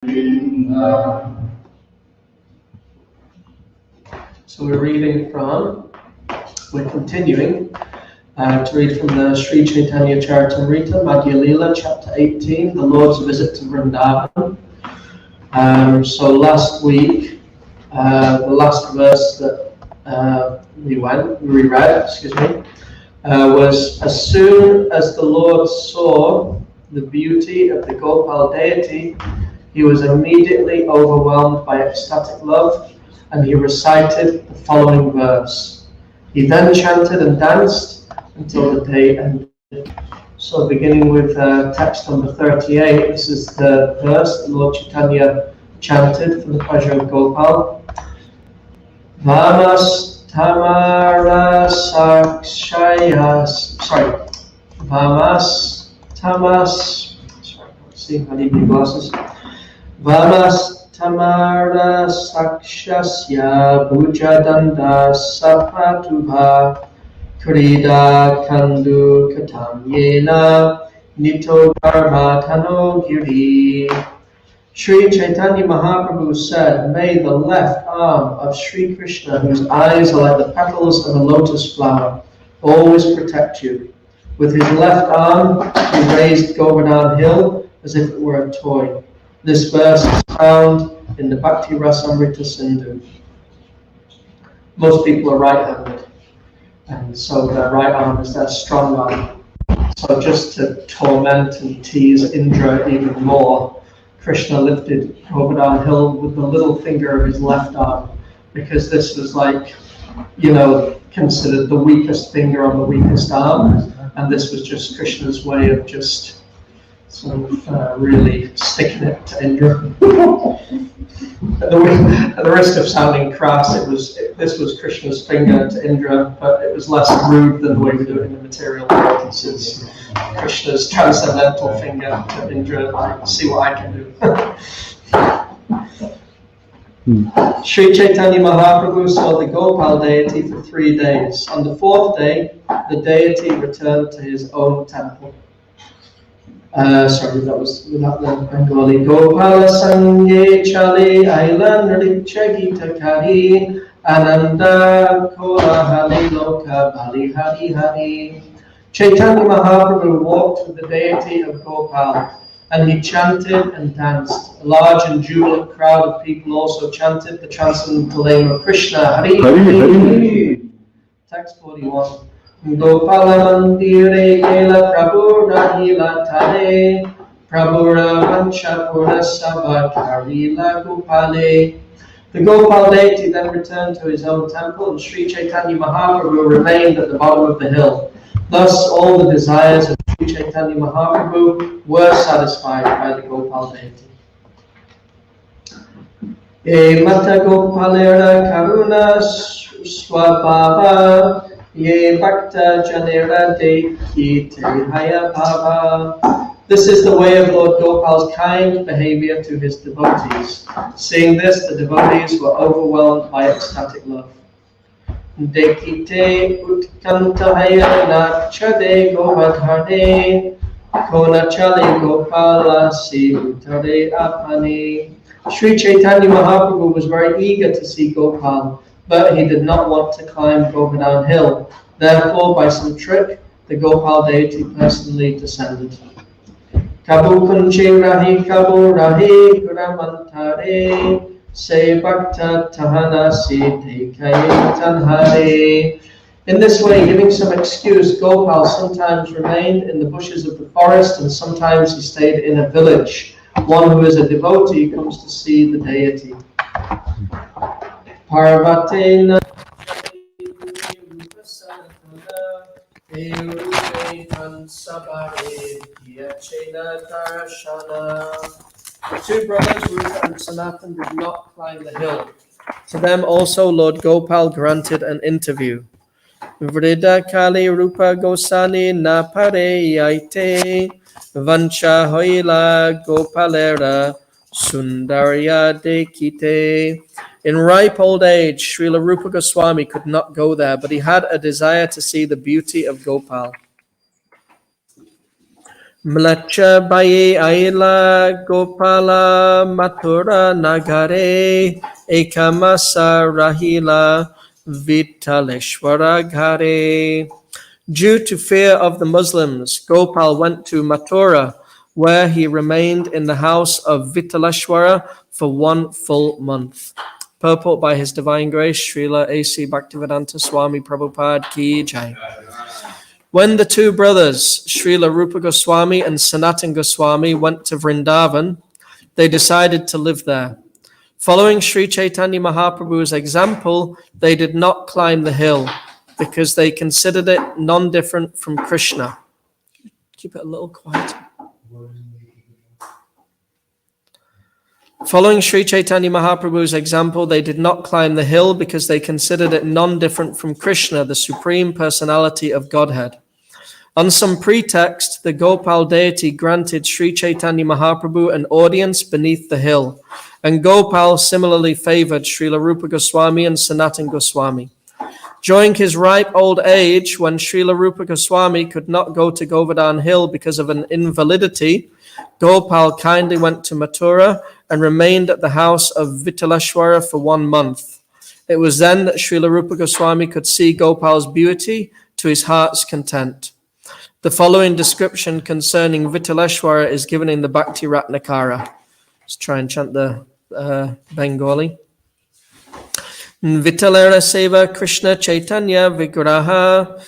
So we're continuing to read from the Sri Chaitanya Charitamrita, Madhya Leela, chapter 18, the Lord's visit to Vrindavan. So last week, the last verse that we reread, was, as soon as the Lord saw the beauty of the Gopal deity, he was immediately overwhelmed by ecstatic love, and he recited the following verse. He then chanted and danced until the day ended. So beginning with text number 38, this is the verse that Lord Chaitanya chanted for the pleasure of Gopal. Vamas tamara sakshayas, Vamas tamas, let's see, I need new glasses. Vamas tamara sakshasya bhujadanda sapatubha krida kandu katam yena nito dharmatano giri. Sri Chaitanya Mahaprabhu said, may the left arm of Sri Krishna, whose eyes are like the petals of a lotus flower, always protect you. With his left arm, he raised Govardhan Hill as if it were a toy. This verse is found in the Bhakti Rasamrita Sindhu. Most people are right-handed, and so their right arm is their strong arm. So just to torment and tease Indra even more, Krishna lifted Govardhan Hill with the little finger of his left arm, because this was like, considered the weakest finger on the weakest arm, and this was just Krishna's way of just sort of really sticking it to Indra. At the risk of sounding crass, this was Krishna's finger to Indra, but it was less rude than the way we do it in the material world. This is Krishna's transcendental finger to Indra, like, see what I can do. Sri Chaitanya Mahaprabhu saw the Gopal deity for 3 days. On the 4th day, the deity returned to his own temple. That was without the Bengali. Gopala Sangye Chali Ailan Richa Gita Kari Ananda Kola Hari Loka Bali Hari Hari. Chaitanya Mahaprabhu walked with the deity of Gopal, and he chanted and danced. A large and jubilant crowd of people also chanted the transcendental name of Krishna. Hari Hari. Text 41. Gopala Mandire Kela Prabhura Hila Tare Prabhura Vanchapura Sabha Karila Gopale. The Gopal deity then returned to his own temple, and Sri Chaitanya Mahaprabhu remained at the bottom of the hill. Thus all the desires of Sri Chaitanya Mahaprabhu were satisfied by the Gopal deity. E Mata Gopalera Karuna Swabhava Ye Bhakta Janera Dekhi Haya Bhava. This is the way of Lord Gopal's kind behavior to his devotees. Seeing this, the devotees were overwhelmed by ecstatic love. Dekite utkantahaya nachade govardhane konachali gopala si utare apane. Sri Chaitanya Mahaprabhu was very eager to see Gopal, but he did not want to climb Govardhan Hill. Therefore, by some trick, the Gopal deity personally descended. Kabu kunche rahi kabu rahi guramantare se bhakta tahana si tekaye tanhare. In this way, giving some excuse, Gopal sometimes remained in the bushes of the forest, and sometimes he stayed in a village. One who is a devotee comes to see the deity. Parvatena The 2 brothers, Rupa and Sanatan, did not climb the hill. To them also Lord Gopal granted an interview. Vrida Kali Rupa Gosani na pare yaite vancha hoila Gopalera Sundarya Dekite. In ripe old age, Srila Rupa Goswami could not go there, but he had a desire to see the beauty of Gopal. Mlacha baye aila gopala mathura nagare ekamasa rahila vitaleshwara gare. Due to fear of the Muslims, Gopal went to Mathura, where he remained in the house of Vitaleshwara for 1 full month. Purport by His Divine Grace, Srila A.C. Bhaktivedanta Swami Prabhupada Ki Jai. When the two brothers, Srila Rupa Goswami and Sanatan Goswami, went to Vrindavan, they decided to live there. Following Sri Chaitanya Mahaprabhu's example, they did not climb the hill because they considered it non-different from Krishna. Keep it a little quiet. Following Sri Chaitanya Mahaprabhu's example, they did not climb the hill because they considered it non-different from Krishna, the Supreme Personality of Godhead. On some pretext, the Gopal deity granted Sri Chaitanya Mahaprabhu an audience beneath the hill, and Gopal similarly favored Srila Rupa Goswami and Sanatan Goswami. During his ripe old age, when Srila Rupa Goswami could not go to Govardhan Hill because of an invalidity, Gopal kindly went to Mathura and remained at the house of Vitaleshwara for 1 month. It was then that Srila Rupa Goswami could see Gopal's beauty to his heart's content. The following description concerning Vitaleshwara is given in the Bhakti Ratnakara. Let's try and chant the Bengali. Vitalera Seva Krishna Chaitanya Vigraha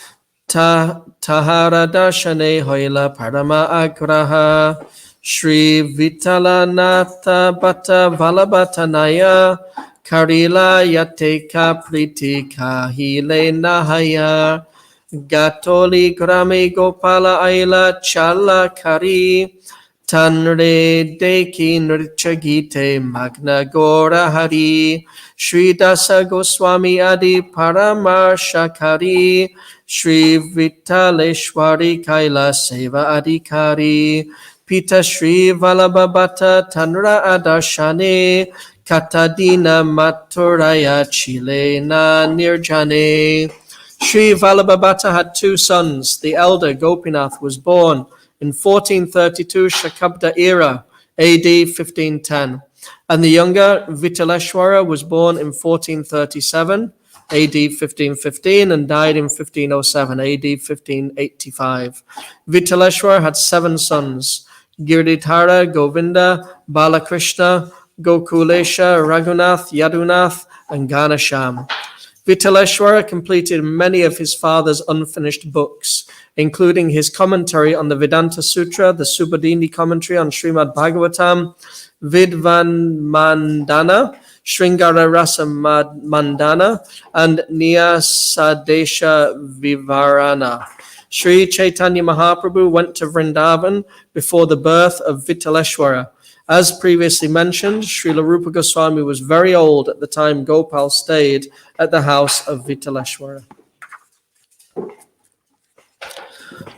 Tahara Darshane Hoila Parama Agraha Shri Vitala Natha Bhatta Valabhatanaya Karila Yateka Priti Kahile Nahaya Gatoli Grame Gopala Aila Chala Kari Tanre Deki Nritya Gite Magna Gora Hari Shri Dasa Goswami Adi Paramarshakari Shri Vitaleshwari Kaila Seva Adhikari Pita Shri Valabhabhata Tanra Adarshane Katadina Maturaya Chilena Nirjane. Shri Vallabhabhata had 2 sons. The elder, Gopinath, was born in 1432 Shakabda era, AD 1510. And the younger, Vitaleshwara, was born in 1437, AD 1515, and died in 1507, AD 1585. Vitaleshwara had 7 sons, Giridhara, Govinda, Balakrishna, Gokulesha, Raghunath, Yadunath, and Ganasham. Vitaleshwara completed many of his father's unfinished books, including his commentary on the Vedanta Sutra, the Subodhini commentary on Srimad Bhagavatam, Vidvan Mandana, Sringara Rasa Mandana, and Nyasadesha Vivarana. Sri Chaitanya Mahaprabhu went to Vrindavan before the birth of Vitaleshwara. As previously mentioned, Srila Rupa Goswami was very old at the time Gopal stayed at the house of Vitaleshwara.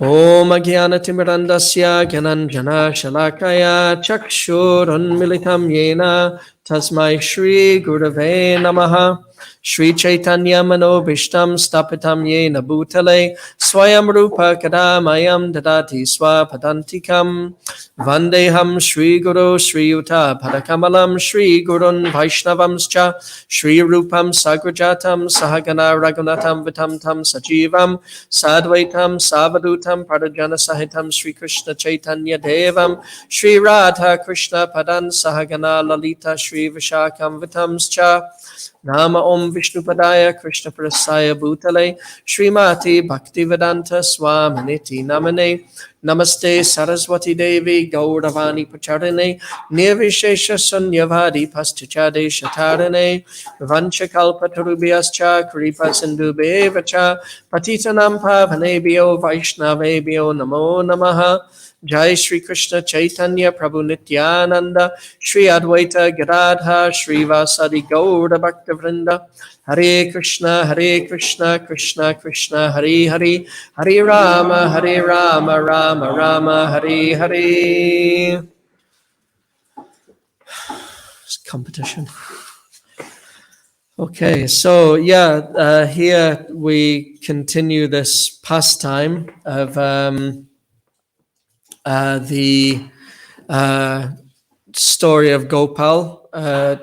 Om Agyanatimirandasya Gyananjana Shalakaya Chakshurunmilitam Yena Tasmai Shri Gurave Namaha. Shri Chaitanya Manobhishtam Stapitam Yena Bhutale Swayam Rupa Kadamayam Dadati Swapadantikam Vandeham Shri Guru Shri Yuta Padakamalam Shri Gurun Vaishnavamscha Shri Rupam Sagrajatam Sahagana Raghunatam Vitam Tam Sajivam Sadvaitam Savadutam Pradajana Sahitam Shri Krishna Chaitanya Devam Shri Radha Krishna Padan Sahagana Lalita Shri Vishakam Vitamscha Nama Om Vishnupadaya Krishna Prasaya Bhutale Srimati Bhaktivedanta Swaminiti Namane Namaste Saraswati Devi Gauravani Pacharane Nirvishesha Sunyavadi Pastichade Shatarane Vanchakalpatarubhyascha Kripa Sindhubevacha Patitanam Pavanebhyo Vaishnavebhyo Namo Namaha. Jai Shri Krishna Chaitanya Prabhu Nityananda Shri Advaita Gadadha Shri Vasadi Gaura Bhakta Vrinda Hare Krishna Krishna Krishna Hare Hare Hare Rama Rama Rama Hare Hare. It's competition. Okay, so here we continue this pastime of the story of Gopal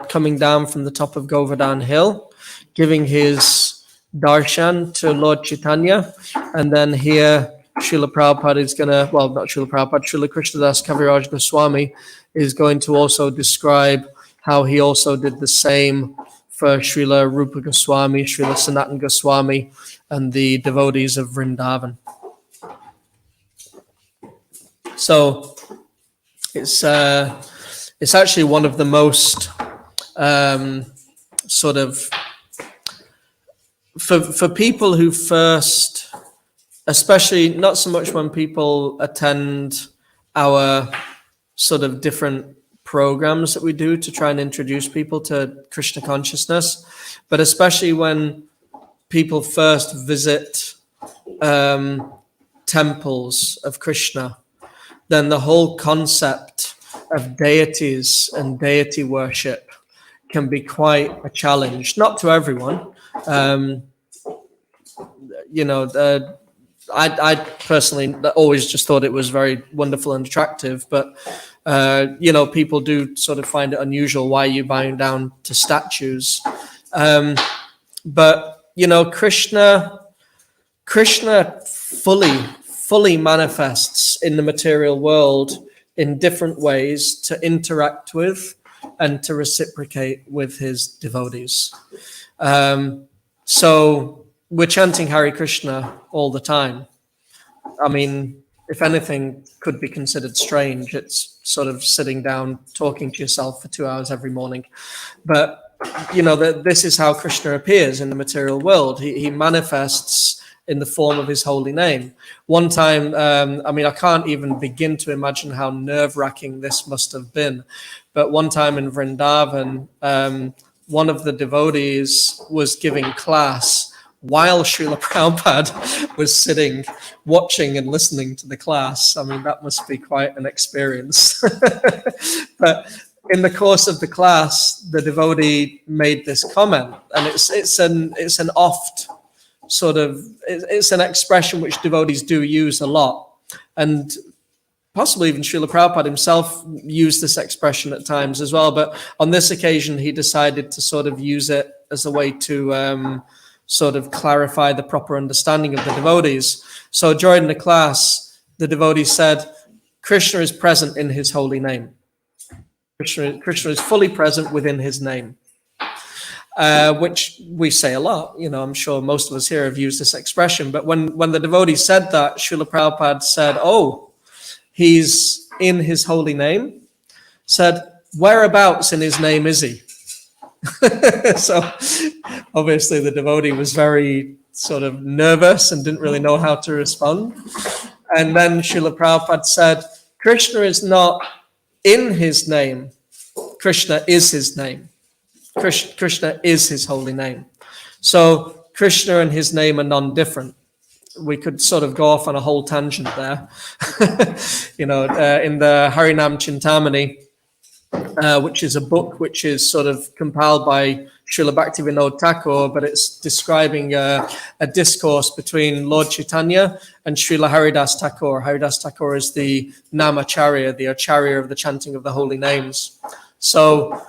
coming down from the top of Govardhan Hill, giving his darshan to Lord Chaitanya, and then here Srila Prabhupada is going to, well, not Srila Prabhupada, Srila Krishnadas Kaviraj Goswami is going to also describe how he also did the same for Srila Rupa Goswami, Srila Sanatan Goswami, and the devotees of Vrindavan. So it's actually one of the most sort of, for people who first, especially not so much when people attend our sort of different programs that we do to try and introduce people to Krishna consciousness, but especially when people first visit temples of Krishna, then the whole concept of deities and deity worship can be quite a challenge. Not to everyone. I personally always just thought it was very wonderful and attractive, but people do sort of find it unusual. Why are you bowing down to statues? But Krishna fully manifests in the material world in different ways to interact with and to reciprocate with his devotees. So we're chanting Hare Krishna all the time. I mean, if anything could be considered strange, it's sort of sitting down, talking to yourself for 2 hours every morning. But, this is how Krishna appears in the material world. He manifests in the form of his holy name. One time, I can't even begin to imagine how nerve-wracking this must have been. But one time in Vrindavan, one of the devotees was giving class while Srila Prabhupada was sitting, watching and listening to the class. I mean, that must be quite an experience. But in the course of the class, the devotee made this comment, and it's an oft sort of, it's an expression which devotees do use a lot, and possibly even Srila Prabhupada himself used this expression at times as well. But on this occasion, he decided to sort of use it as a way to sort of clarify the proper understanding of the devotees. So during the class, the devotee said, Krishna is present in his holy name. Krishna is fully present within his name, which we say a lot. I'm sure most of us here have used this expression. But when the devotee said that, Srila Prabhupada said, oh, he's in his holy name, said, whereabouts in his name is he? So obviously the devotee was very sort of nervous and didn't really know how to respond. And then Srila Prabhupada said, Krishna is not in his name. Krishna is his name. Krishna is his holy name. So Krishna and his name are non-different. We could sort of go off on a whole tangent there. In the Harinam Chintamani, which is a book which is sort of compiled by Srila Bhaktivinoda Thakur, but it's describing a discourse between Lord Chaitanya and Srila Haridas Thakur. Haridas Thakur is the Namacharya, the Acharya of the chanting of the holy names. So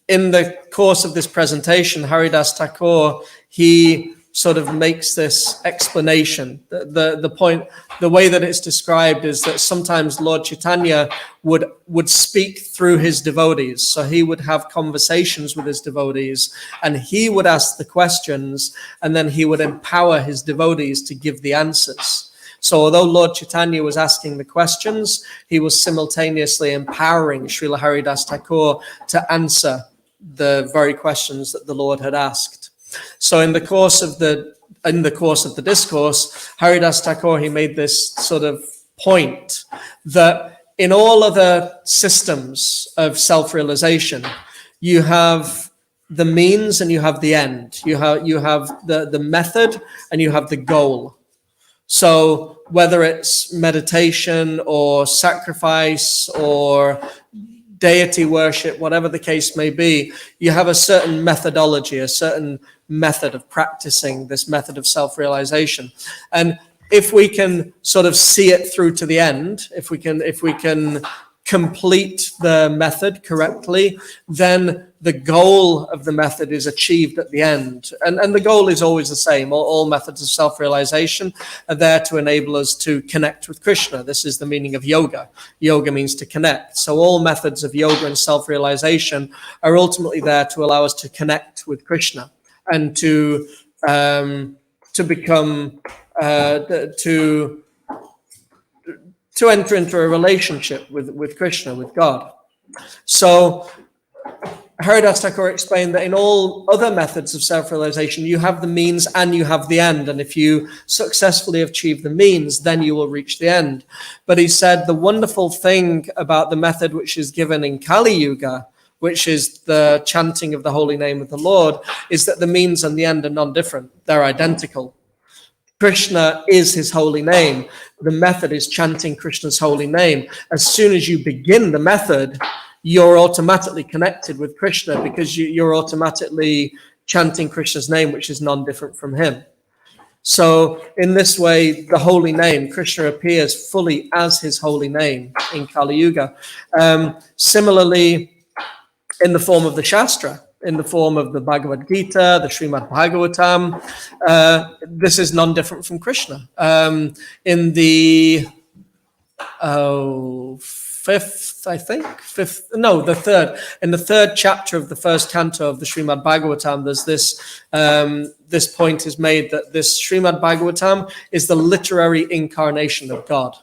in the course of this presentation, Haridas Thakur, he sort of makes this explanation. The point, the way that it's described is that sometimes Lord Chaitanya would speak through his devotees. So he would have conversations with his devotees, and he would ask the questions, and then he would empower his devotees to give the answers. So although Lord Chaitanya was asking the questions, he was simultaneously empowering Srila Haridas Thakur to answer the very questions that the Lord had asked. So in the course of the discourse, Haridas Thakur, he made this sort of point that in all other systems of self-realization, you have the means and you have the end. You have the method and you have the goal. So whether it's meditation or sacrifice or deity worship, whatever the case may be, you have a certain methodology, a certain method of practicing this method of self-realization. And if we can sort of see it through to the end, if we can complete the method correctly, then the goal of the method is achieved at the end. And the goal is always the same. All methods of self-realization are there to enable us to connect with Krishna. This is the meaning of yoga. Yoga means to connect. So all methods of yoga and self-realization are ultimately there to allow us to connect with Krishna and to become to enter into a relationship with Krishna, with God. So Haridas Thakur explained that in all other methods of self-realization, you have the means and you have the end. And if you successfully achieve the means, then you will reach the end. But he said the wonderful thing about the method which is given in Kali Yuga, which is the chanting of the holy name of the Lord, is that the means and the end are non-different. They're identical. Krishna is his holy name. The method is chanting Krishna's holy name. As soon as you begin the method, you're automatically connected with Krishna because you're automatically chanting Krishna's name, which is non-different from him. So in this way, the holy name, Krishna appears fully as his holy name in Kali Yuga. Similarly, in the form of the Shastra, in the form of the Bhagavad Gita, the Srimad Bhagavatam, this is non-different from Krishna. In the in the third chapter of the first canto of the Srimad Bhagavatam, there's this point is made that this Srimad Bhagavatam is the literary incarnation of God.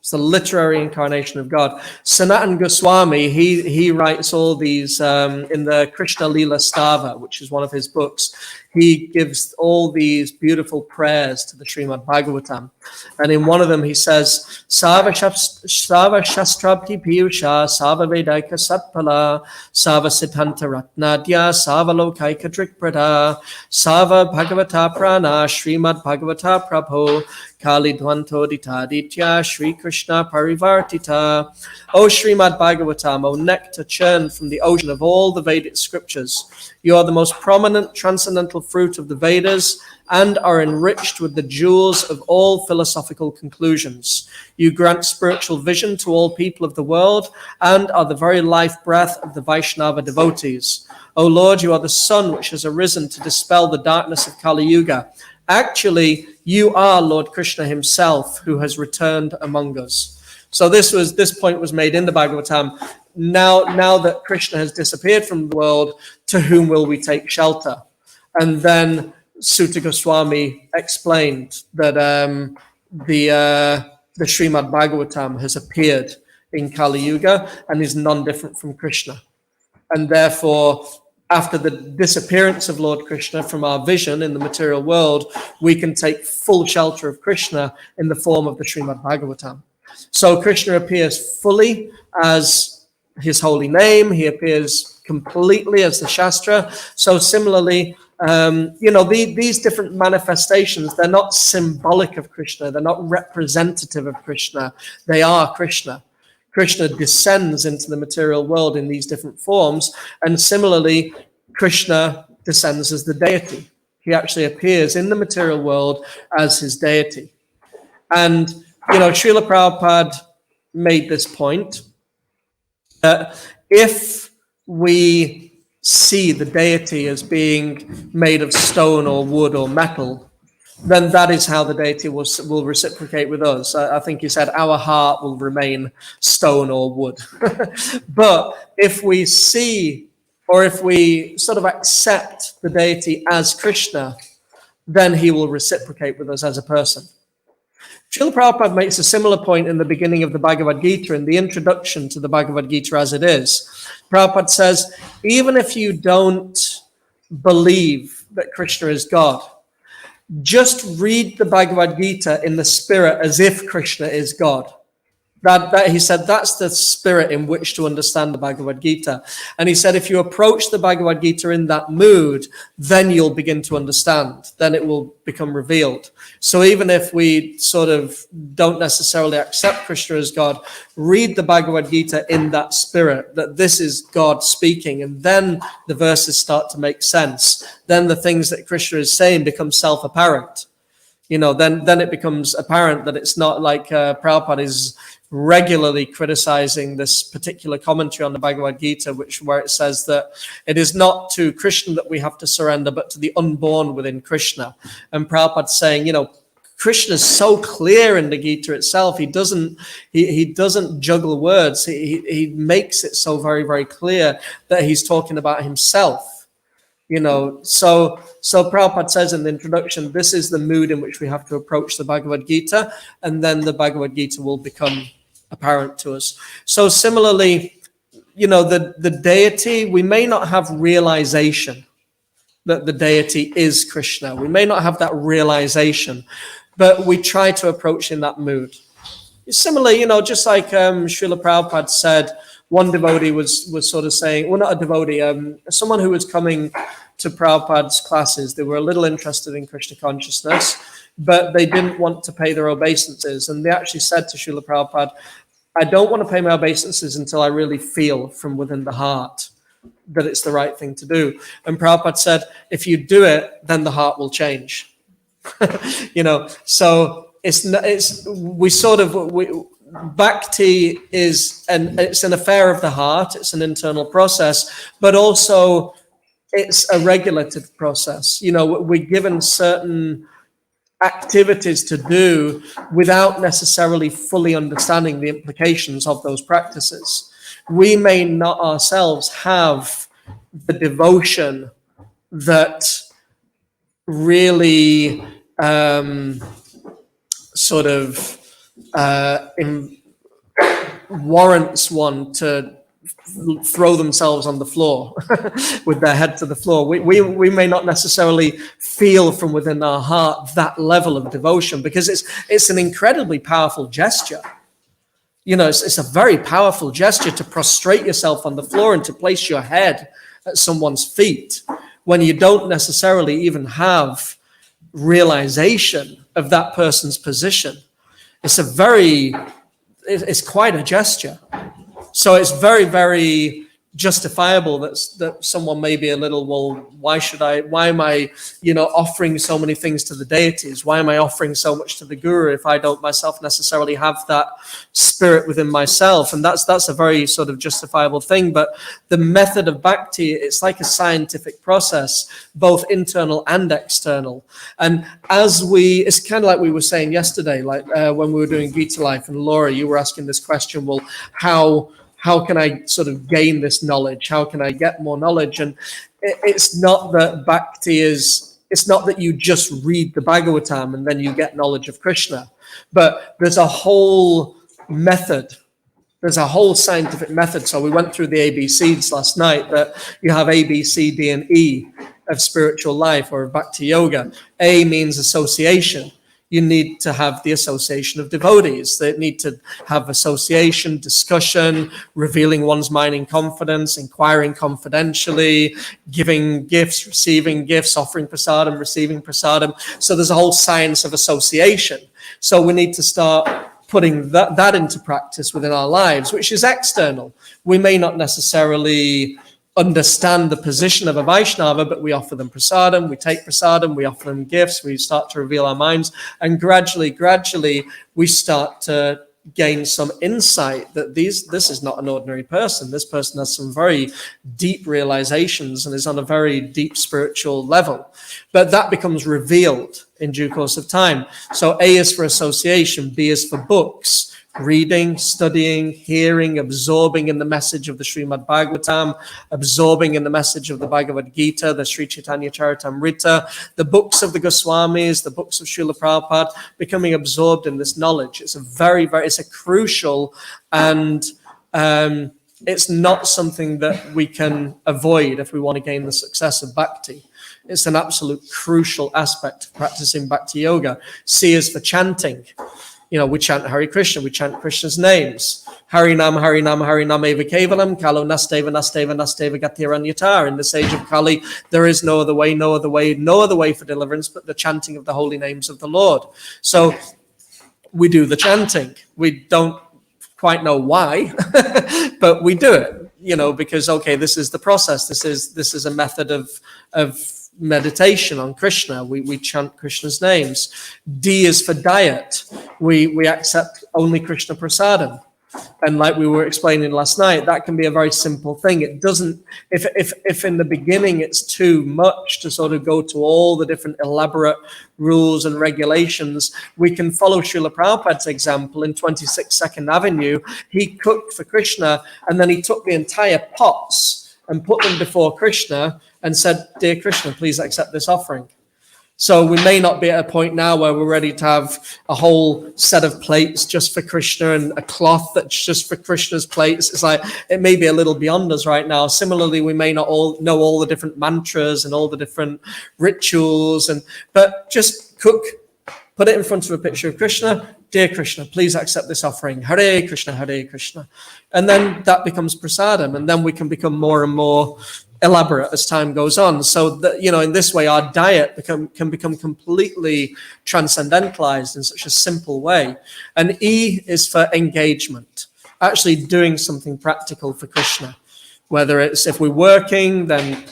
It's the literary incarnation of God. Sanatan Goswami, he writes all these in the Krishna Lila Stava, which is one of his books. He gives all these beautiful prayers to the Srimad Bhagavatam. And in one of them he says, Sava Shastrabdi Piyusha, Sava Vedaika Satpala, Sava Siddhanta Ratnadya, Sava Lokaika Drikprada, Sava Bhagavata Prana, Srimad Bhagavata Prabho, Kali Dvanto Ditaditya, Sri Krishna Parivartita. O Srimad Bhagavatam, O nectar churned from the ocean of all the Vedic scriptures, you are the most prominent transcendental fruit of the Vedas and are enriched with the jewels of all philosophical conclusions. You grant spiritual vision to all people of the world and are the very life breath of the Vaishnava devotees. O Lord, you are the sun which has arisen to dispel the darkness of Kali Yuga. Actually, you are Lord Krishna himself who has returned among us. So this point was made in the Bhagavatam. Now that Krishna has disappeared from the world, to whom will we take shelter? And then Sutta Goswami explained that the Srimad Bhagavatam has appeared in Kali Yuga and is non-different from Krishna. And therefore, after the disappearance of Lord Krishna from our vision in the material world, we can take full shelter of Krishna in the form of the Srimad Bhagavatam. So Krishna appears fully as his holy name. He appears completely as the Shastra. So similarly, these different manifestations, they're not symbolic of Krishna. They're not representative of Krishna. They are Krishna. Krishna descends into the material world in these different forms. And similarly, Krishna descends as the deity. He actually appears in the material world as his deity. And, Srila Prabhupada made this point that if we see the deity as being made of stone or wood or metal, then that is how the deity will reciprocate with us. I think he said our heart will remain stone or wood. But if we see, or if we sort of accept the deity as Krishna, then he will reciprocate with us as a person. Srila Prabhupada makes a similar point in the beginning of the Bhagavad Gita, in the introduction to the Bhagavad Gita as it is. Prabhupada says, even if you don't believe that Krishna is God, just read the Bhagavad Gita in the spirit as if Krishna is God. That he said, that's the spirit in which to understand the Bhagavad Gita. And he said, if you approach the Bhagavad Gita in that mood, then you'll begin to understand. Then it will become revealed. So even if we sort of don't necessarily accept Krishna as God, read the Bhagavad Gita in that spirit, that this is God speaking. And then the verses start to make sense. Then the things that Krishna is saying become self-apparent. then it becomes apparent that it's not like Prabhupada is regularly criticizing this particular commentary on the Bhagavad Gita, where it says that it is not to Krishna that we have to surrender, but to the unborn within Krishna. And Prabhupada's saying, Krishna is so clear in the Gita itself. He doesn't juggle words. He makes it so very, very clear that he's talking about himself. So Prabhupada says in the introduction, this is the mood in which we have to approach the Bhagavad Gita, and then the Bhagavad Gita will become apparent to us. So similarly, the deity, we may not have realization that the deity is Krishna. We may not have that realization, but we try to approach in that mood. Similarly, just like Srila Prabhupada said, one devotee was sort of saying, well, not a devotee, someone who was coming to Prabhupada's classes. They were a little interested in Krishna consciousness, but they didn't want to pay their obeisances. And they actually said to Srila Prabhupada, I don't want to pay my obeisances until I really feel from within the heart that it's the right thing to do. And Prabhupada said, if you do it, then the heart will change. So bhakti it's an affair of the heart. It's an internal process, but also it's a regulative process. We're given certain activities to do without necessarily fully understanding the implications of those practices. We may not ourselves have the devotion that really warrants one to throw themselves on the floor with their head to the floor. We may not necessarily feel from within our heart that level of devotion, because it's an incredibly powerful gesture. It's a very powerful gesture to prostrate yourself on the floor and to place your head at someone's feet when you don't necessarily even have realization of that person's position. It's quite a gesture. So it's very, very justifiable that someone may be a little, well, why am I, offering so many things to the deities? Why am I offering so much to the guru if I don't myself necessarily have that spirit within myself? And that's a very sort of justifiable thing. But the method of bhakti, it's like a scientific process, both internal and external. And it's kind of like we were saying yesterday, like when we were doing Gita Life, and Laura, you were asking this question, well, how can I sort of gain this knowledge? How can I get more knowledge? And it's not that bhakti it's not that you just read the Bhagavatam and then you get knowledge of Krishna, but there's a whole method. There's a whole scientific method. So we went through the ABCs last night, that you have A, B, C, D, and E of spiritual life or of bhakti yoga. A means association. You need to have the association of devotees. They need to have association, discussion, revealing one's mind in confidence, inquiring confidentially, giving gifts, receiving gifts, offering prasadam, receiving prasadam. So there's a whole science of association. So we need to start putting that into practice within our lives, which is external. We may not necessarily understand the position of a Vaishnava, but we offer them prasadam, we take prasadam, we offer them gifts, we start to reveal our minds, and gradually we start to gain some insight that this is not an ordinary person. This person has some very deep realizations and is on a very deep spiritual level. But that becomes revealed in due course of time. So A is for association, B is for books, reading, studying, hearing, absorbing in the message of the Srimad Bhagavatam, absorbing in the message of the Bhagavad Gita, the Sri Chaitanya Charitamrita, the books of the Goswamis, the books of Srila Prabhupada, becoming absorbed in this knowledge. It's it's a crucial, and it's not something that we can avoid if we want to gain the success of bhakti. It's an absolute crucial aspect of practicing bhakti yoga. C is for chanting. We chant Hare Krishna, we chant Krishna's names. Harinam, Harinam, Harinam eva kevalam, Kalo nasteva, nasteva, nasteva gatiranyata. In this age of Kali, there is no other way, no other way, no other way for deliverance but the chanting of the holy names of the Lord. So we do the chanting. We don't quite know why, but we do it, because, okay, this is the process. This is a method of meditation on Krishna. We chant Krishna's names. D is for diet. We accept only Krishna prasadam. And like we were explaining last night, that can be a very simple thing. It doesn't, if in the beginning it's too much to sort of go to all the different elaborate rules and regulations, we can follow Srila Prabhupada's example in 26 Second Avenue. He cooked for Krishna, and then he took the entire pots and put them before Krishna and said, "Dear Krishna, please accept this offering." So we may not be at a point now where we're ready to have a whole set of plates just for Krishna and a cloth that's just for Krishna's plates. It's like, it may be a little beyond us right now. Similarly, we may not all know all the different mantras and all the different rituals, but just cook, put it in front of a picture of Krishna. "Dear Krishna, please accept this offering. Hare Krishna, Hare Krishna." And then that becomes prasadam, and then we can become more and more elaborate as time goes on. So that, in this way, our diet can become completely transcendentalized in such a simple way. And E is for engagement, actually doing something practical for Krishna. Whether it's, if we're working, then,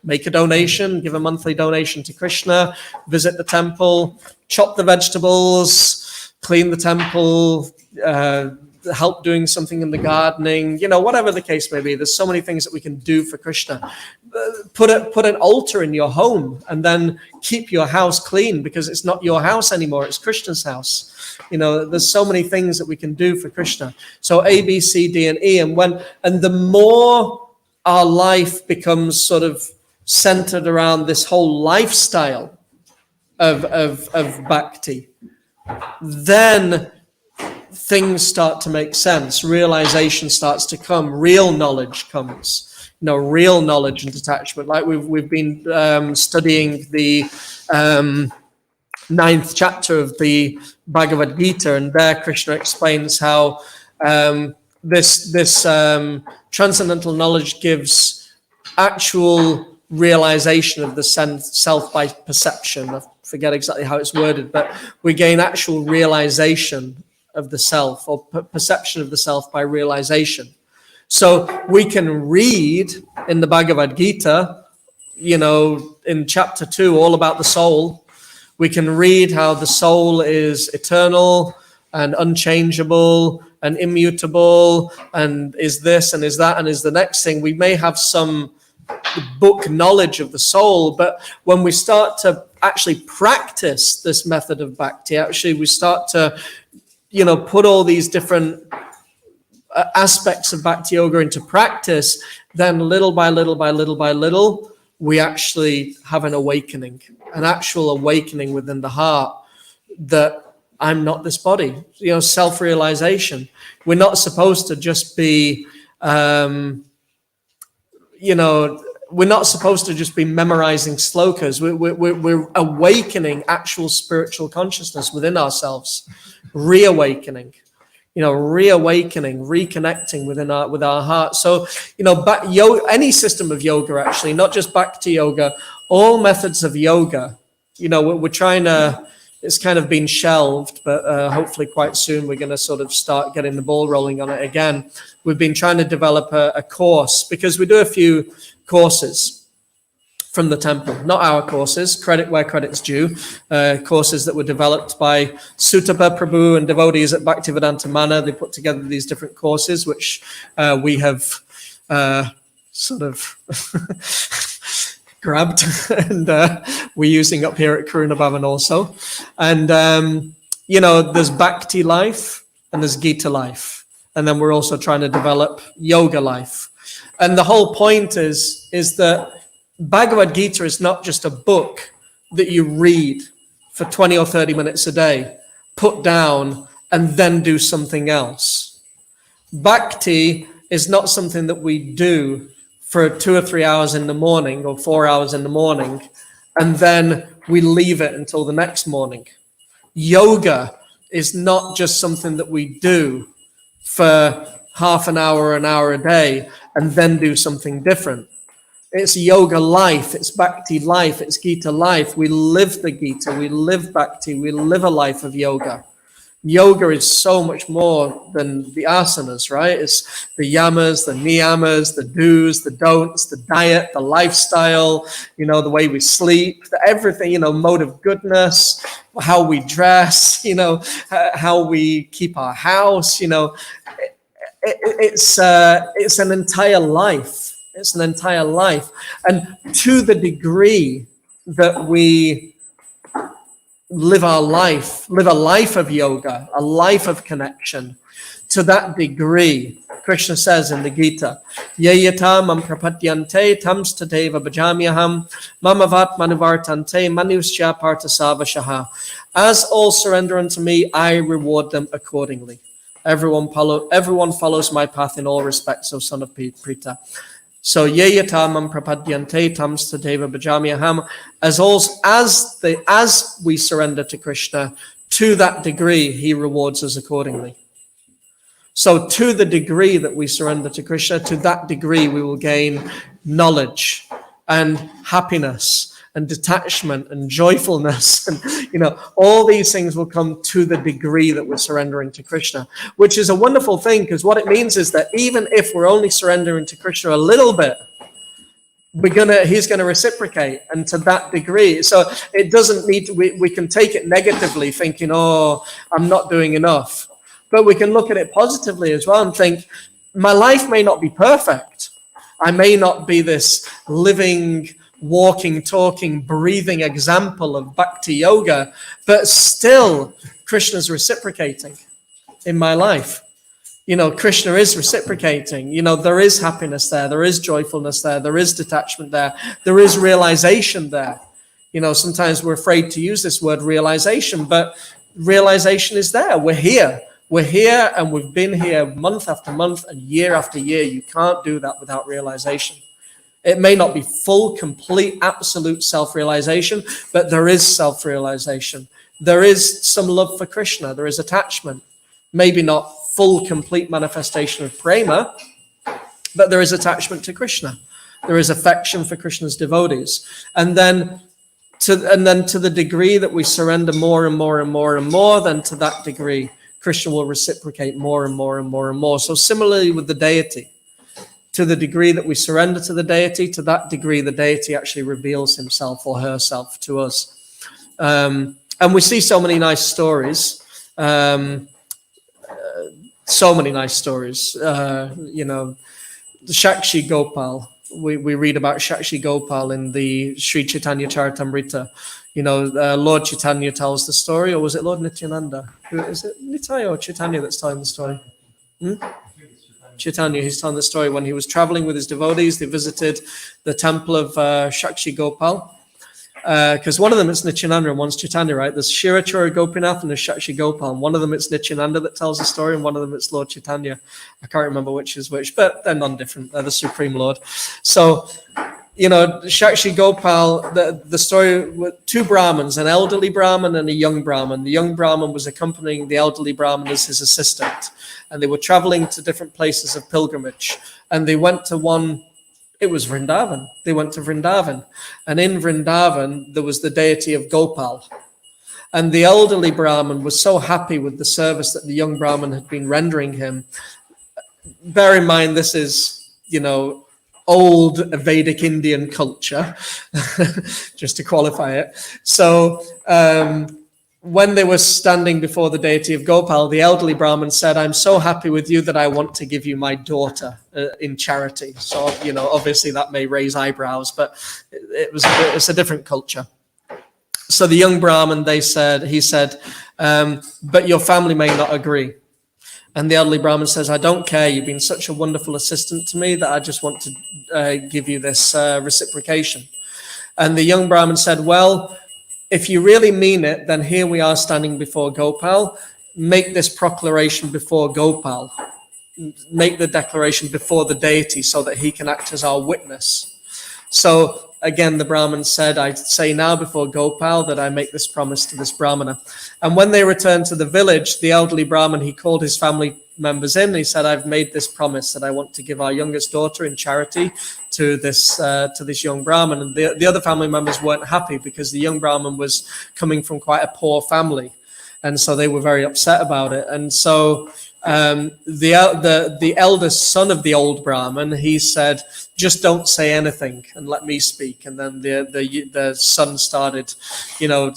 make a donation, give a monthly donation to Krishna, visit the temple, chop the vegetables, clean the temple, help doing something in the gardening, whatever the case may be. There's so many things that we can do for Krishna. Put an altar in your home, and then keep your house clean, because it's not your house anymore, it's Krishna's house. There's so many things that we can do for Krishna. So A, B, C, D, and E. And the more our life becomes sort of centered around this whole lifestyle of bhakti, then things start to make sense. Realization starts to come. Real knowledge comes. Real knowledge and detachment. Like we've been studying the 9th chapter of the Bhagavad Gita, and there Krishna explains how this transcendental knowledge gives actual realization of the self by perception. I forget exactly how it's worded, but we gain actual realization of the self, or perception of the self by realization. So we can read in the Bhagavad Gita, in chapter 2, all about the soul. We can read how the soul is eternal and unchangeable and immutable, and is this and is that and is the next thing. We may have some book knowledge of the soul, but when we start to actually practice this method of bhakti, actually we start to put all these different aspects of bhakti yoga into practice, then little by little by little by little, we actually have an actual awakening within the heart that I'm not this body. Self-realization. We're not supposed to just be, we're not supposed to just be memorizing slokas. We're awakening actual spiritual consciousness within ourselves. Reawakening, reconnecting with our heart. So, any system of yoga, actually, not just bhakti yoga, all methods of yoga, we're trying to, it's kind of been shelved, but hopefully quite soon we're going to sort of start getting the ball rolling on it again. We've been trying to develop a course, because we do a few courses from the temple, not our courses, credit where credit's due, courses that were developed by Sutapa Prabhu and devotees at Bhaktivedanta Mana. They put together these different courses, which we have sort of grabbed, and we're using up here at Karuna Bhavan also. And, there's Bhakti life and there's Gita life. And then we're also trying to develop yoga life. And the whole point is that Bhagavad Gita is not just a book that you read for 20 or 30 minutes a day, put down, and then do something else. Bhakti is not something that we do for 2 or 3 hours in the morning or 4 hours in the morning, and then we leave it until the next morning. Yoga is not just something that we do for half an hour a day, and then do something different. It's yoga life, it's bhakti life, it's Gita life. We live the Gita, we live bhakti, we live a life of yoga. Yoga is so much more than the asanas, right? It's the yamas, the niyamas, the do's, the don'ts, the diet, the lifestyle, the way we sleep, everything, mode of goodness, how we dress, how we keep our house, it's an entire life. It's an entire life. And to the degree that we live a life of yoga, a life of connection, to that degree, Krishna says in the Gita, Yayata mam prapadyante tams tadeva bhajamyaham mamavat manuvartante manusya partasavashaha. As all surrender unto me, I reward them accordingly. Everyone follows my path in all respects, O son of Prita. So yayata mam prapadyante tams tadeva bhajamyaham. As we surrender to Krishna, to that degree he rewards us accordingly. So to the degree that we surrender to Krishna, to that degree we will gain knowledge and happiness and detachment and joyfulness, and all these things will come to the degree that we're surrendering to Krishna, which is a wonderful thing, because what it means is that even if we're only surrendering to Krishna a little bit, he's gonna reciprocate, and to that degree. So it doesn't need to, we can take it negatively, thinking, oh, I'm not doing enough, but we can look at it positively as well and think, my life may not be perfect. I may not be this living, walking, talking, breathing example of bhakti yoga, but still Krishna's reciprocating in my life. Krishna is reciprocating. There is happiness there. There is joyfulness there. There is detachment there. There is realization there. Sometimes we're afraid to use this word realization, but realization is there. We're here. We're here, and we've been here month after month and year after year. You can't do that without realization. It may not be full, complete, absolute self-realization, but there is self-realization. There is some love for Krishna. There is attachment. Maybe not full, complete manifestation of prema, but there is attachment to Krishna. There is affection for Krishna's devotees. And then to the degree that we surrender more and more and more and more, then to that degree, Krishna will reciprocate more and more and more and more. So similarly with the deity, to the degree that we surrender to the deity, to that degree the deity actually reveals himself or herself to us. And we see so many nice stories. The Shakshi Gopal. We read about Shakshi Gopal in the Sri Chaitanya Charitamrita. Lord Chaitanya tells the story, or was it Lord Nityananda? Is it Nitya or Chaitanya that's telling the story? Chaitanya, he's telling the story when he was traveling with his devotees. They visited the temple of Shakshi Gopal. Because one of them is Nityananda and one's Chaitanya, right? There's Shirachura Gopinath and there's Shakshi Gopal. And one of them it's Nityananda that tells the story, and one of them it's Lord Chaitanya. I can't remember which is which, but they're non-different. They're the Supreme Lord. So, Shakshi Gopal, the story with two Brahmins, an elderly Brahmin and a young Brahmin. The young Brahmin was accompanying the elderly Brahmin as his assistant. And they were traveling to different places of pilgrimage. And they went to one. It was Vrindavan. They went to Vrindavan. And in Vrindavan, there was the deity of Gopal. And the elderly Brahmin was so happy with the service that the young Brahmin had been rendering him. Bear in mind, this is, old Vedic Indian culture, just to qualify it. So when they were standing before the deity of Gopal, the elderly Brahmin said, I'm so happy with you that I want to give you my daughter in charity. So, obviously that may raise eyebrows, but it's a different culture. So the young Brahmin, he said, but your family may not agree. And the elderly Brahmin says, I don't care. You've been such a wonderful assistant to me that I just want to give you this reciprocation. And the young Brahmin said, well, if you really mean it, then here we are standing before Gopal. Make this proclamation before Gopal. Make the declaration before the deity so that he can act as our witness. So again, the Brahmin said, I say now before Gopal that I make this promise to this Brahmana. And when they returned to the village, the elderly Brahmin, he called his family members in. He said, I've made this promise that I want to give our youngest daughter in charity to this young Brahmin. And the other family members weren't happy because the young Brahmin was coming from quite a poor family. And so they were very upset about it. And so the eldest son of the old Brahmin, he said, just don't say anything and let me speak. And then the son started,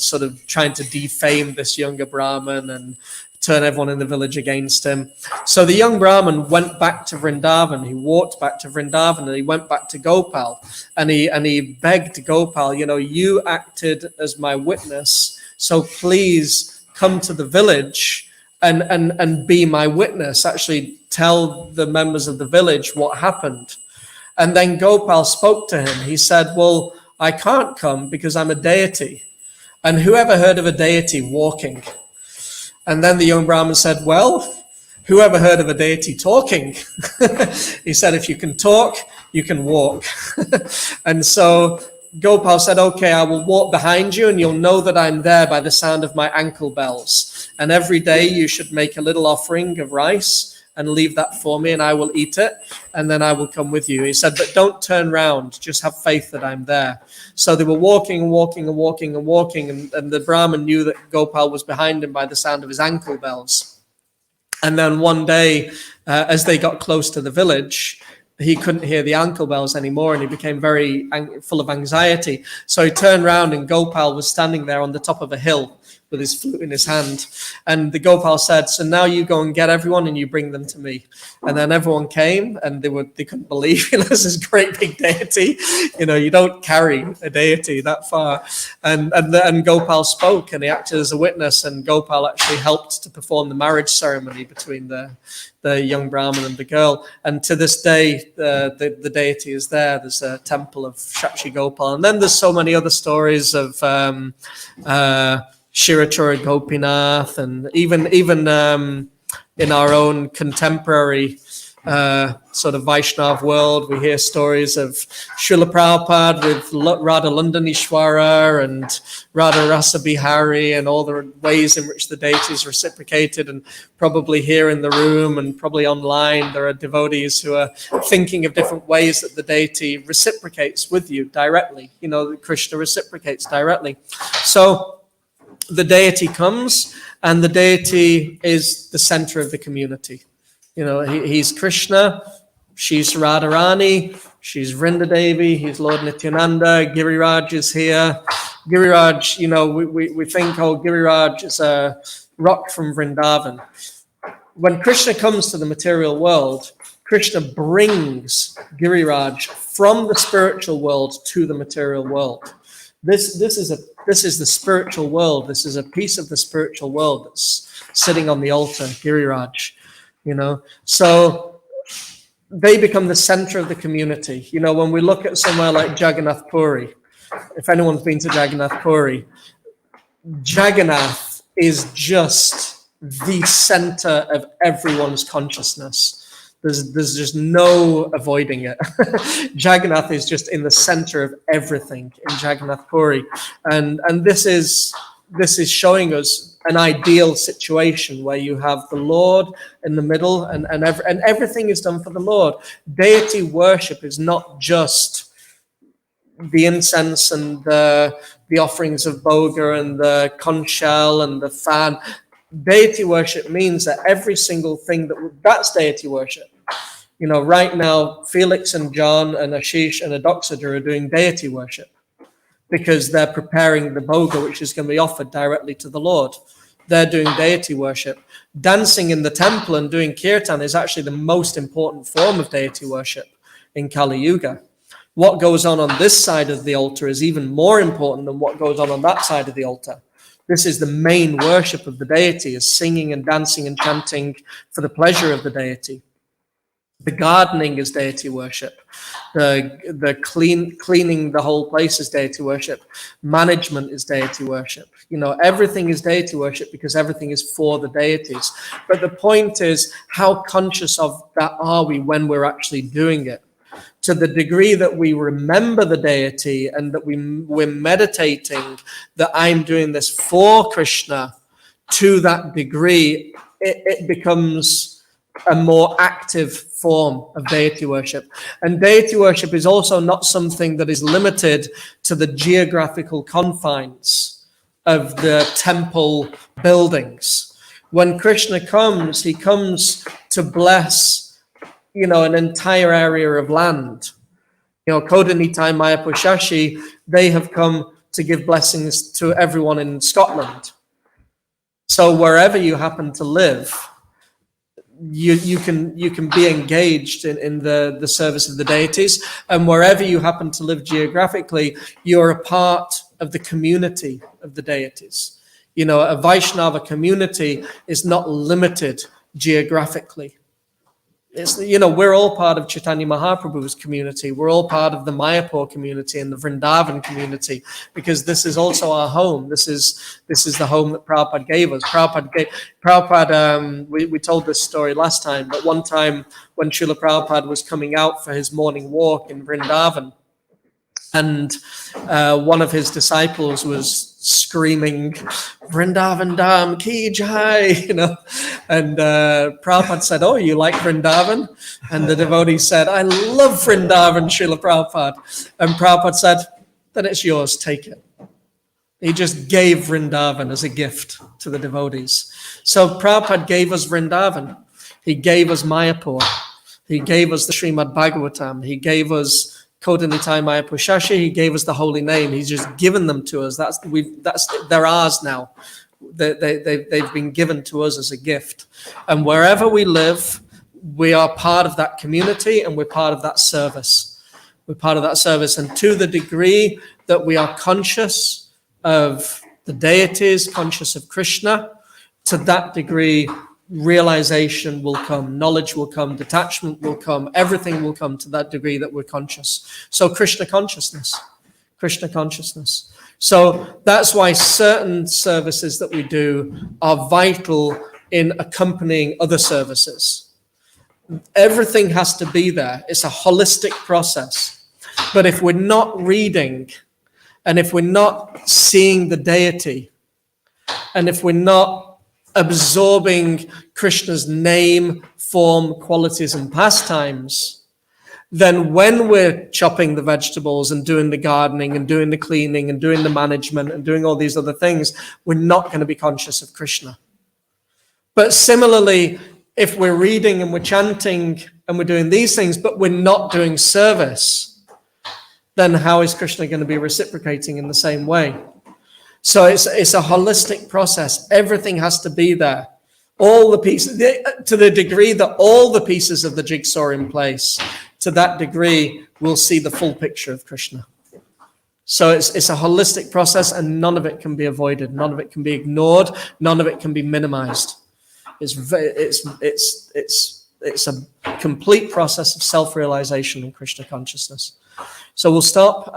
sort of trying to defame this younger Brahmin and turn everyone in the village against him. So the young Brahmin went back to Vrindavan. He walked back to Vrindavan and he went back to Gopal and he begged Gopal, you acted as my witness, so please come to the village and be my witness. Actually tell the members of the village what happened. And then Gopal spoke to him. He said, well, I can't come because I'm a deity. And who ever heard of a deity walking? And then the young Brahmin said, well, who ever heard of a deity talking? He said, if you can talk, you can walk. And so Gopal said, okay, I will walk behind you and you'll know that I'm there by the sound of my ankle bells. And every day you should make a little offering of rice and leave that for me and I will eat it and then I will come with you. He said, but don't turn round, just have faith that I'm there. So they were walking and walking and walking and walking and the Brahmin knew that Gopal was behind him by the sound of his ankle bells. And then one day, as they got close to the village, he couldn't hear the ankle bells anymore and he became very full of anxiety. So he turned around and Gopal was standing there on the top of a hill with his flute in his hand. And the Gopal said, so now you go and get everyone and you bring them to me. And then everyone came and they couldn't believe, this is great big deity. You don't carry a deity that far. And Gopal spoke and he acted as a witness and Gopal actually helped to perform the marriage ceremony between the young Brahmin and the girl. And to this day, the deity is there. There's a temple of Shakshi Gopal. And then there's so many other stories of Shirachora Gopinath, and even in our own contemporary sort of Vaishnav world, we hear stories of Srila Prabhupada with Radha Lundanishwara and Radha Rasa Bihari and all the ways in which the deities reciprocated. And probably here in the room and probably online, there are devotees who are thinking of different ways that the deity reciprocates with you directly. Krishna reciprocates directly. So the deity comes and the deity is the center of the community. He's Krishna, she's Radharani, she's Vrindadevi, he's Lord Nityananda, Giriraj is here. Giriraj, we think, Giriraj is a rock from Vrindavan. When Krishna comes to the material world, Krishna brings Giriraj from the spiritual world to the material world. This is the spiritual world. This is a piece of the spiritual world that's sitting on the altar, Giriraj, So they become the center of the community. When we look at somewhere like Jagannath Puri, if anyone's been to Jagannath Puri, Jagannath is just the center of everyone's consciousness. There's just no avoiding it. Jagannath is just in the center of everything in Jagannath Puri. And this is showing us an ideal situation where you have the Lord in the middle and everything is done for the Lord. Deity worship is not just the incense and the offerings of Boga and the conch shell and the fan. Deity worship means that every single thing that's deity worship. Right now, Felix and John and Ashish and Adoxaja are doing deity worship because they're preparing the Boga, which is going to be offered directly to the Lord. They're doing deity worship. Dancing in the temple and doing kirtan is actually the most important form of deity worship in Kali Yuga. What goes on this side of the altar is even more important than what goes on that side of the altar. This is the main worship of the deity, is singing and dancing and chanting for the pleasure of the deity. The gardening is deity worship. The cleaning the whole place is deity worship. Management is deity worship. Everything is deity worship because everything is for the deities. But the point is, how conscious of that are we when we're actually doing it? To the degree that we remember the deity and that we're meditating that I'm doing this for Krishna, to that degree, it becomes a more active form of deity worship. And deity worship is also not something that is limited to the geographical confines of the temple buildings. When Krishna comes, he comes to bless, an entire area of land. Kodanitai Maya Pushashi, they have come to give blessings to everyone in Scotland. So wherever you happen to live, you can be engaged in the service of the deities, and wherever you happen to live geographically, you're a part of the community of the deities. A Vaishnava community is not limited geographically. It's, we're all part of Chaitanya Mahaprabhu's community. We're all part of the Mayapur community and the Vrindavan community, because this is also our home. This is the home that Prabhupada gave us. Prabhupada, we told this story last time, but one time when Srila Prabhupada was coming out for his morning walk in Vrindavan, and one of his disciples was screaming, "Vrindavan Dham ki jai," and Prabhupada said, "Oh, you like Vrindavan?" And the devotee said, "I love Vrindavan, Srila Prabhupada." And Prabhupada said, "Then it's yours, take it." He just gave Vrindavan as a gift to the devotees. So Prabhupada gave us Vrindavan. He gave us Mayapur. He gave us the Srimad Bhagavatam. He gave us Kodanitai Maya Pushashi. He gave us the holy name. He's just given them to us. They're ours now. They've been given to us as a gift. And wherever we live, we are part of that community, and we're part of that service. We're part of that service. And to the degree that we are conscious of the deities, conscious of Krishna, to that degree, realization will come, knowledge will come, detachment will come, everything will come to that degree that we're conscious. So Krishna consciousness. So that's why certain services that we do are vital in accompanying other services. Everything has to be there. It's a holistic process. But if we're not reading, and if we're not seeing the deity, and if we're not absorbing Krishna's name, form, qualities, and pastimes, then when we're chopping the vegetables and doing the gardening and doing the cleaning and doing the management and doing all these other things, we're not going to be conscious of Krishna. But similarly, if we're reading and we're chanting and we're doing these things, but we're not doing service, then how is Krishna going to be reciprocating in the same way? So it's a holistic process. Everything has to be there. All the pieces, to the degree that all the pieces of the jigsaw are in place, to that degree, we'll see the full picture of Krishna. So it's a holistic process, and none of it can be avoided. None of it can be ignored. None of it can be minimized. It's a complete process of self-realization in Krishna consciousness. So we'll stop.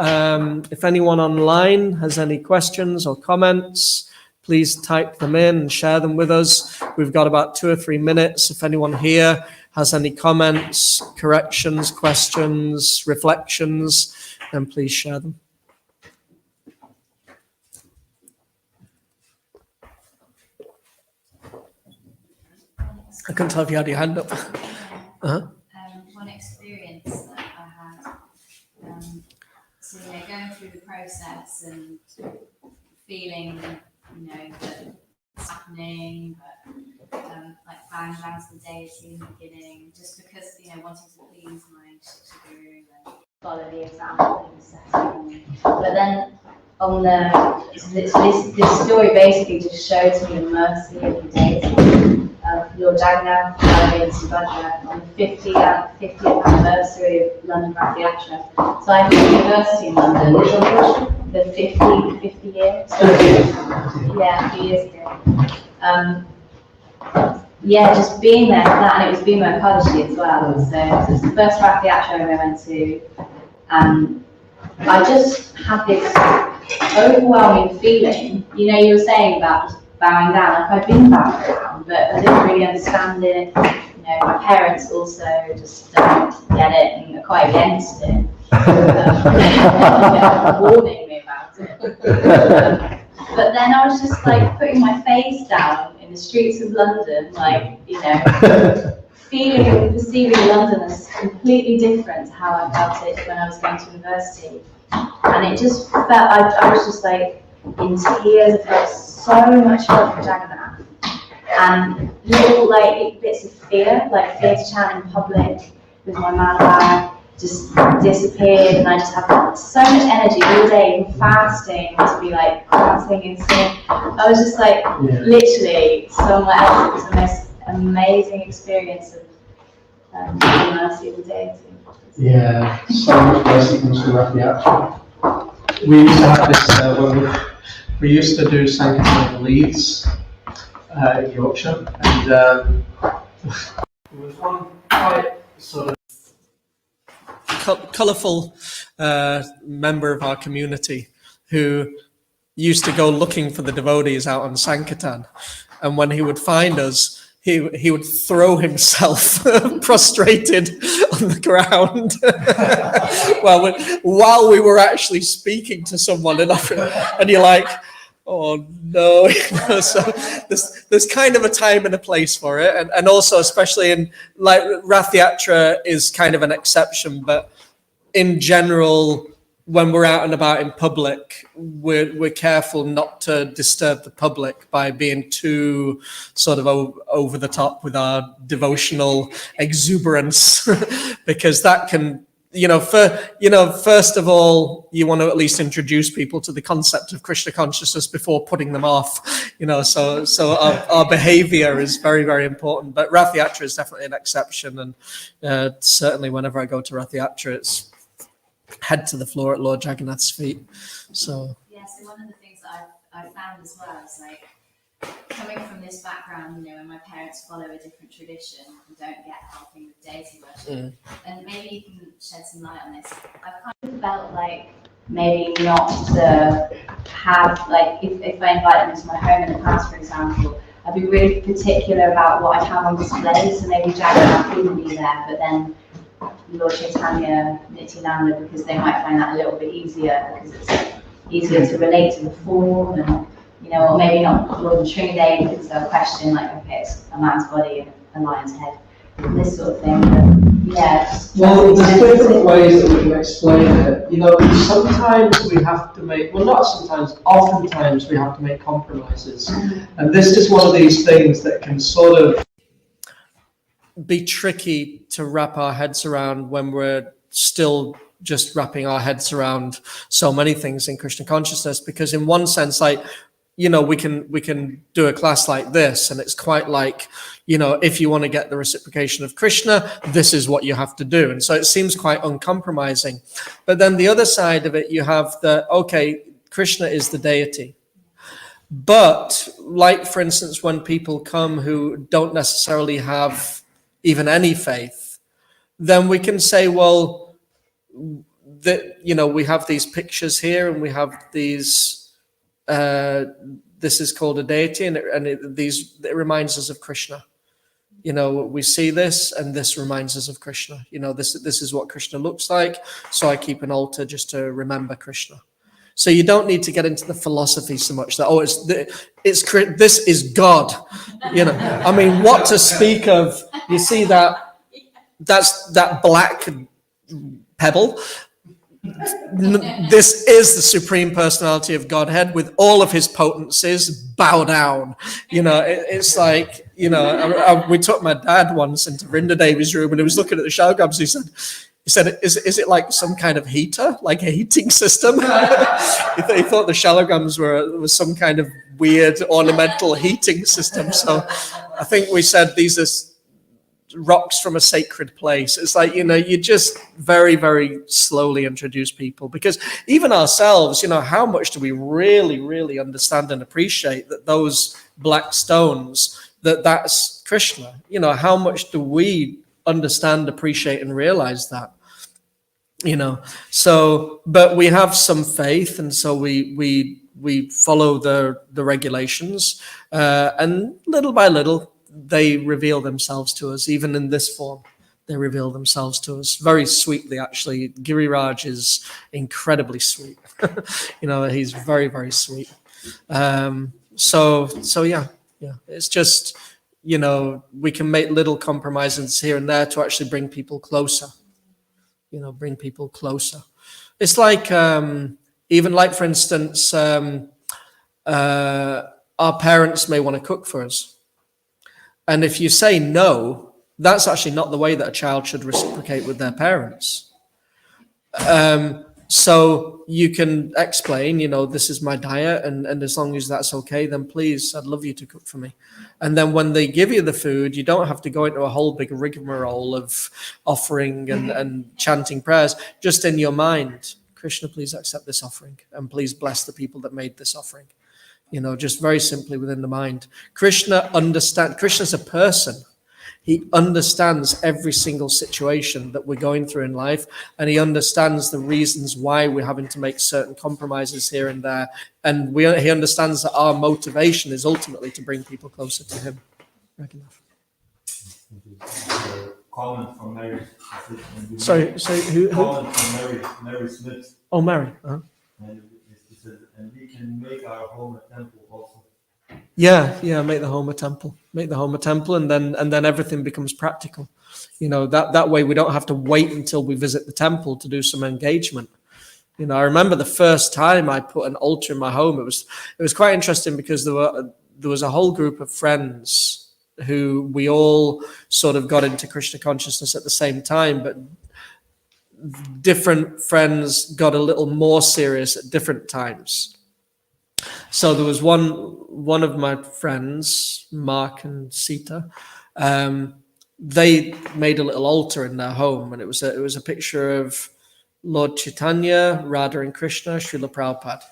If anyone online has any questions or comments, please type them in and share them with us. We've got about 2 or 3 minutes. If anyone here has any comments, corrections, questions, reflections, then please share them. I couldn't tell if you had your hand up. One experience that I had, so going through the process and feeling, that it's happening, but like bowing down to the deity in the beginning, just because wanting to please my Shikshaguru and follow the example he was setting. But then this story basically just shows me the mercy of the deity. Lord Jagannath and Subhadra on the 50th anniversary of London Rath Yatra. So I went to university in London, the 50 years. Yeah, a few years ago. Just being there for that, and it was Bhima Ekadashi as well. So it was the first Rath Yatra I went to, and I just had this overwhelming feeling. You were saying about just bowing down, like I've been bowing down, but I didn't really understand it. My parents also just don't get it and are quite against it. Warning me about it. But then I was just like putting my face down in the streets of London, feeling and perceiving London as completely different to how I felt it when I was going to university. And it just felt, I was just like, in tears. I felt so much love for Jagannath. And little like bits of fear, like fear to chant in public with my mad bag, just disappeared, and I just had so much energy all day, even fasting, to be like dancing and singing. I was just like literally somewhere else. It was the most amazing experience of the mercy of the deity. Yeah, so much mercy comes from Rath Yatra. We used to have this when we used to do Sanctuary Leeds in Yorkshire, and there was one quite sort of colourful member of our community who used to go looking for the devotees out on Sankirtan, and when he would find us, he would throw himself prostrated on the ground while we were actually speaking to someone, and you're like, oh no. So there's kind of a time and a place for it, and also especially in like Rath Yatra is kind of an exception, but in general, when we're out and about in public, we're careful not to disturb the public by being too sort of over the top with our devotional exuberance, because that can, first of all, you want to at least introduce people to the concept of Krishna consciousness before putting them off, so our behavior is very, very important. But Rath Yatra is definitely an exception, and certainly whenever I go to Rath Yatra, it's head to the floor at Lord Jagannath's feet. So one of the things that I've found as well is like coming from this background, when my parents follow a different tradition and don't get helping with deity worship, and maybe you can shed some light on this. I've kind of felt like maybe not to have, like, if I invite them into my home in the past, for example, I'd be really particular about what I'd have on display, so maybe Jagannath wouldn't be there, but then Lord Chaitanya, Nityananda, because they might find that a little bit easier, because it's easier to relate to the form, and or maybe not Lord and Trinidad, because they'll question like, okay, it's a man's body and a lion's head, this sort of thing. But well, there's different ways that we can explain it. Sometimes we have to make, well, not sometimes, oftentimes we have to make compromises, and this is one of these things that can sort of be tricky to wrap our heads around when we're still just wrapping our heads around so many things in Krishna consciousness, because in one sense, like, we can do a class like this, and it's quite like, if you want to get the reciprocation of Krishna, this is what you have to do. And so it seems quite uncompromising. But then the other side of it, you have okay, Krishna is the deity. But like, for instance, when people come who don't necessarily have even any faith, then we can say, well, we have these pictures here, and we have these, this is called a deity, and it reminds us of Krishna. We see this, and this reminds us of Krishna. This is what Krishna looks like, so I keep an altar just to remember Krishna. So you don't need to get into the philosophy so much that, this is God. I mean, what to speak of? You see that's that black pebble. This is the Supreme Personality of Godhead with all of his potencies. Bow down. It's like, we took my dad once into Vrinda Devi's room, and he was looking at the shalograms. He said, is it like some kind of heater, like a heating system? He thought the shalograms was some kind of weird ornamental heating system. So I think we said these are rocks from a sacred place. It's like, you just very, very slowly introduce people, because even ourselves, how much do we really, really understand and appreciate that those black stones, that's Krishna? How much do we understand, appreciate, and realize that? So, but we have some faith, and so we follow the regulations, and little by little they reveal themselves to us. Even in this form, they reveal themselves to us very sweetly. Actually, Giriraj is incredibly sweet. He's very, very sweet. So yeah, it's just, we can make little compromises here and there to actually bring people closer. Bring people closer. It's like, even like, for instance, our parents may want to cook for us. And if you say no, that's actually not the way that a child should reciprocate with their parents. So you can explain, this is my diet, and as long as that's okay, then please, I'd love you to cook for me. And then when they give you the food, you don't have to go into a whole big rigmarole of offering and chanting prayers. Just in your mind, Krishna, please accept this offering, and please bless the people that made this offering. Just very simply within the mind. Krishna's a person. He understands every single situation that we're going through in life, and he understands the reasons why we're having to make certain compromises here and there. And he understands that our motivation is ultimately to bring people closer to him. Comment from Mary. Sorry, who? Comment from Mary Smith. Oh, Mary. Uh-huh. And it says, and we can make our home a temple also. Yeah, make the home a temple. Make the home a temple, and then everything becomes practical. That way we don't have to wait until we visit the temple to do some engagement. I remember the first time I put an altar in my home. It was quite interesting because there was a whole group of friends who we all sort of got into Krishna consciousness at the same time, but different friends got a little more serious at different times. So there was one of my friends, Mark and Sita. They made a little altar in their home, and it was a picture of Lord Chaitanya, Radha and Krishna, Srila Prabhupada.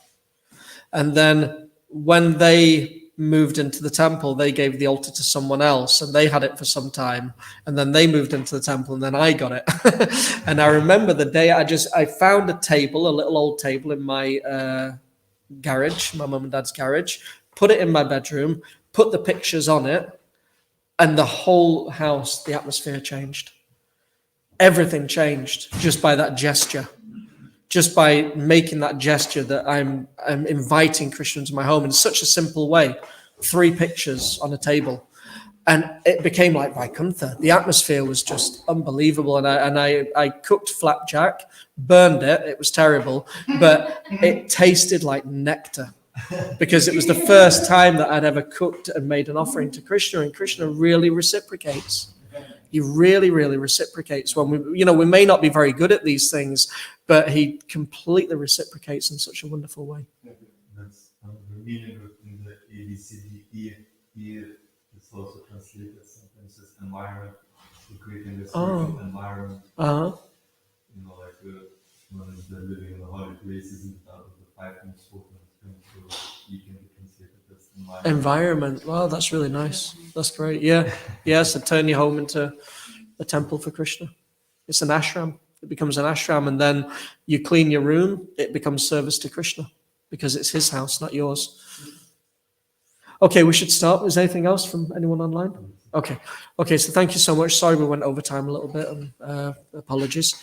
And then when they moved into the temple, they gave the altar to someone else, and they had it for some time. And then they moved into the temple, and then I got it. And I remember the day I found a table, a little old table in my garage, my mum and dad's garage, put it in my bedroom, put the pictures on it, and the whole house, the atmosphere changed. Everything changed just by that gesture. Just by making that gesture that I'm inviting Krishna into my home in such a simple way. 3 pictures on a table. And it became like Vaikuntha. The atmosphere was just unbelievable. And I cooked flapjack, burned it. It was terrible, but it tasted like nectar because it was the first time that I'd ever cooked and made an offering to Krishna. And Krishna really reciprocates. He really, really reciprocates when we may not be very good at these things, but he completely reciprocates in such a wonderful way. That's the meaning of in the ABCD. It's also translated sometimes as environment, to creating a spiritual environment. Like when they're living in the holy places, and out of the 5 most spoken things, so you can be translated as environment. Wow, that's really nice. That's great. Yeah. So turn your home into a temple for Krishna. It's an ashram. It becomes an ashram, and then you clean your room. It becomes service to Krishna because it's his house, not yours. Okay, we should start. Is there anything else from anyone online? Okay, so thank you so much. Sorry we went over time a little bit, and apologies.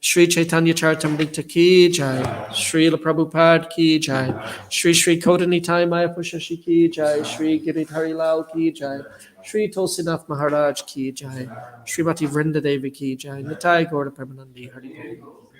Sri Chaitanya Charitamrita ki jai, Srila Prabhupada ki jai, Sri Kodani Tai Mayapushashi ki jai, Sri Giridhari Lal ki jai, Sri Tulsinath Maharaj ki jai, Srimati Vrinda Devi ki jai, Nitai Gaura Premanandi Hari Bol.